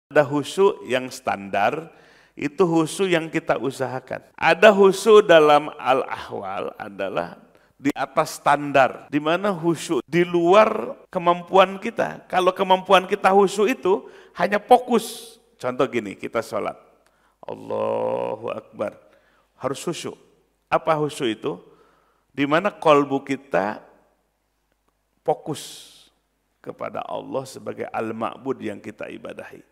Ada khusyuk yang standar, itu khusyuk yang kita usahakan. Ada khusyuk dalam al-ahwal adalah di atas standar, di mana khusyuk di luar kemampuan kita. Kalau kemampuan kita khusyuk itu hanya fokus. Contoh gini, kita sholat, Allahu Akbar, harus khusyuk. Apa khusyuk itu? Di mana kolbu kita fokus kepada Allah sebagai al-ma'bud yang kita ibadahi.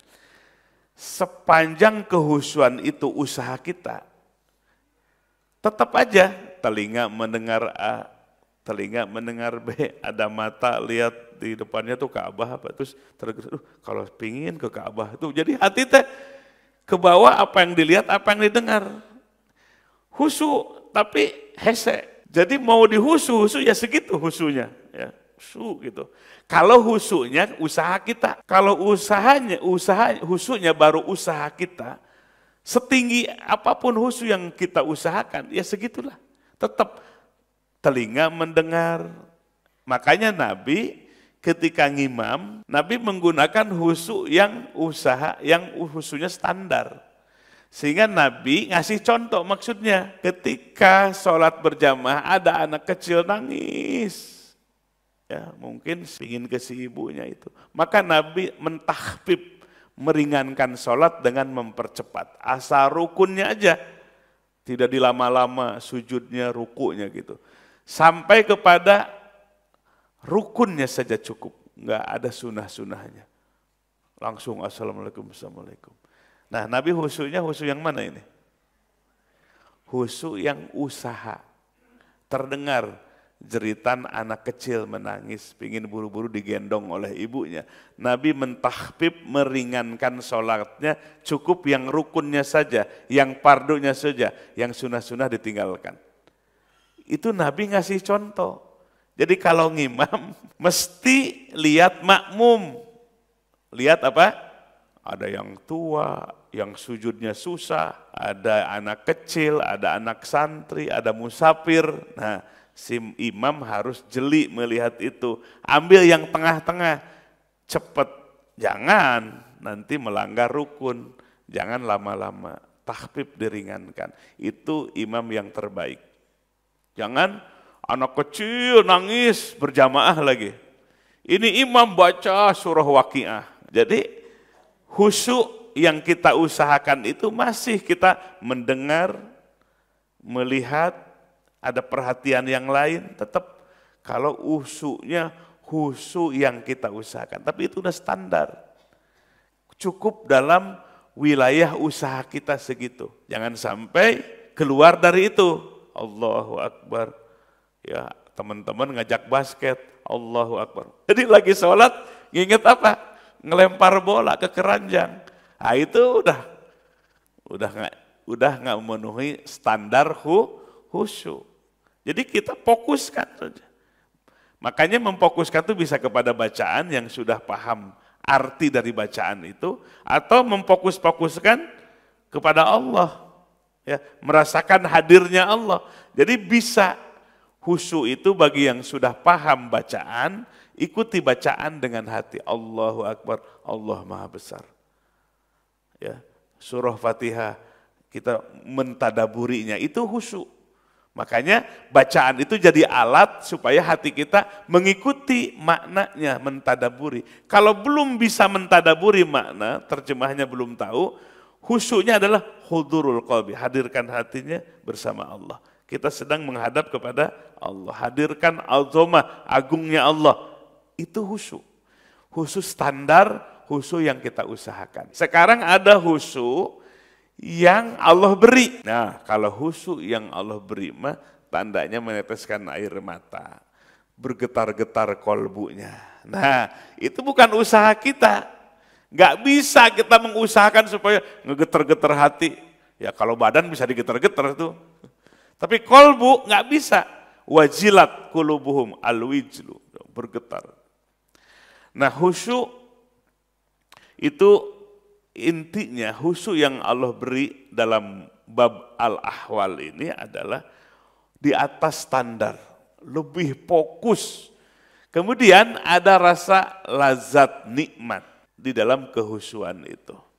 Sepanjang kehusuan itu usaha kita, tetap aja telinga mendengar A, telinga mendengar B, ada mata lihat di depannya tuh Ka'bah apa, terus kalau pingin ke Ka'bah itu, jadi hati teh ke bawah apa yang dilihat, apa yang didengar. Husu tapi hese. Jadi mau dihusu ya segitu husunya, ya. Gitu. Kalau husunya usaha kita, kalau husunya baru usaha kita, setinggi apapun husu yang kita usahakan, ya segitulah. Tetap telinga mendengar. Makanya Nabi ketika ngimam, Nabi menggunakan husu yang husunya standar. Sehingga Nabi ngasih contoh, maksudnya ketika sholat berjamaah ada anak kecil nangis. Ya, mungkin ingin ke si ibunya itu. Maka Nabi mentahbib, meringankan sholat dengan mempercepat. Asal rukunnya aja, tidak dilama-lama sujudnya, rukunya gitu. Sampai kepada rukunnya saja cukup, nggak ada sunah-sunahnya. Langsung assalamualaikum, assalamualaikum. Nah, Nabi husunya husu yang mana ini? Husu yang usaha. Terdengar jeritan anak kecil menangis, pingin buru-buru digendong oleh ibunya. Nabi mentahbib, meringankan sholatnya, cukup yang rukunnya saja, yang pardunya saja, yang sunah-sunah ditinggalkan. Itu Nabi ngasih contoh. Jadi kalau ngimam, mesti lihat makmum. Lihat apa? Ada yang tua, yang sujudnya susah, ada anak kecil, ada anak santri, ada musafir. Nah, si imam harus jeli melihat itu. Ambil yang tengah-tengah, cepat. Jangan nanti melanggar rukun. Jangan lama-lama. Tahbib diringankan. Itu imam yang terbaik. Jangan anak kecil nangis berjamaah lagi. Ini imam baca surah Waqiah. Jadi khusyuk yang kita usahakan itu masih kita mendengar, melihat, ada perhatian yang lain, tetap kalau khusyuknya khusyuk yang kita usahakan. Tapi itu udah standar. Cukup dalam wilayah usaha kita segitu. Jangan sampai keluar dari itu. Allahu Akbar. Ya, teman-teman ngajak basket, Allahu Akbar. Jadi lagi sholat, nginget apa? Ngelempar bola ke keranjang. Nah, itu udah nggak memenuhi standar khusyuk. Jadi kita fokuskan saja. Makanya memfokuskan itu bisa kepada bacaan yang sudah paham arti dari bacaan itu, atau memfokuskan kepada Allah, ya, merasakan hadirnya Allah. Jadi bisa khusyuk itu bagi yang sudah paham bacaan, ikuti bacaan dengan hati. Allahu Akbar, Allah Maha Besar. Ya, surah Fatihah kita mentadaburinya itu khusyuk. Makanya bacaan itu jadi alat supaya hati kita mengikuti maknanya, mentadaburi. Kalau belum bisa mentadaburi makna, terjemahnya belum tahu, khusyuknya adalah hudurul qalbi, hadirkan hatinya bersama Allah. Kita sedang menghadap kepada Allah, hadirkan azamah, agungnya Allah. Itu khusyuk. Khusyuk standar, khusyuk yang kita usahakan. Sekarang ada khusyuk yang Allah beri. Nah, kalau khusyuk yang Allah beri mah tandanya meneteskan air mata, bergetar-getar kolbunya. Nah, itu bukan usaha kita. Nggak bisa kita mengusahakan supaya ngegetar-getar hati. Ya kalau badan bisa digetar-getar tuh. Tapi kolbu nggak bisa. Wajilat kulubuhum alwijlu, bergetar. Nah, khusyuk itu intinya, khusyuk yang Allah beri dalam bab al-ahwal ini adalah di atas standar, lebih fokus. Kemudian ada rasa lazat nikmat. di dalam kehusuan itu.